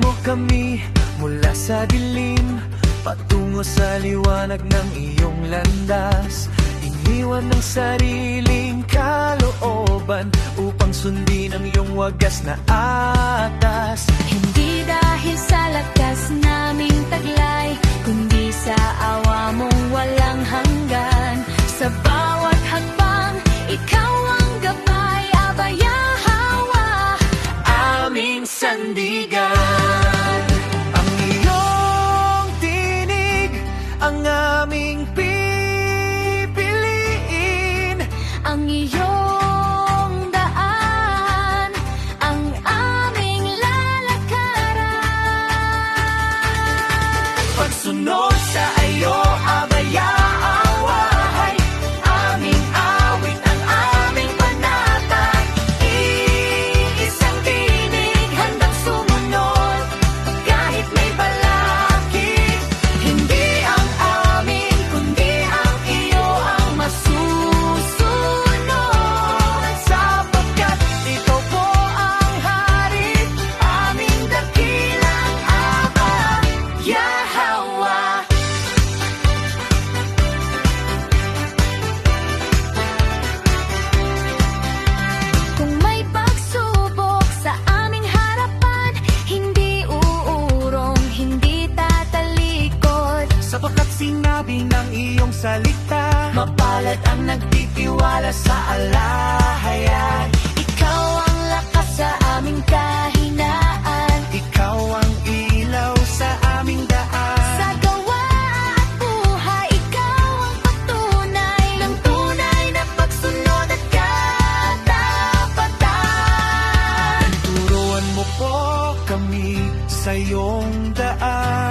mo kami mula sa dilim patungo sa liwanag ng iyong landas. Iniwan ng sariling kalooban upang sundin ang iyong wagas na atas. Hindi dahil sa lakas naming taglay, kundi sa awa mong walang hanggan. Sa bawat hakbang, ikaw ang gabay, abaya hawa, aming sandigan. Ang iyong tinig, ang aming pipiliin. Ang iyong daan, ang aming lalakaran. Pagsunod sa iyo, abaya away, aming awit, ang aming panatag. Iisang tinig, handang sumunod, kahit may balakid. Hindi ang amin, kundi ang iyo ang masusunod. Sapagkat ikaw po ang hari, aming dakilang Aba, Yahweh. Kung may pagsubok sa aming harapan, hindi uurong, hindi tatalikod. Sapagkat sinabi ng iyong salita, mapalad ang nagtitiwala sa alahayan. Ikaw ang lakas sa aming kahinaan, Ikaw ang ilaw sa aming daan. sa gawa at buhay, ikaw ang patunay ng tunay na pagsunod at katapatan. Turuan mo po kami sa iyong daan.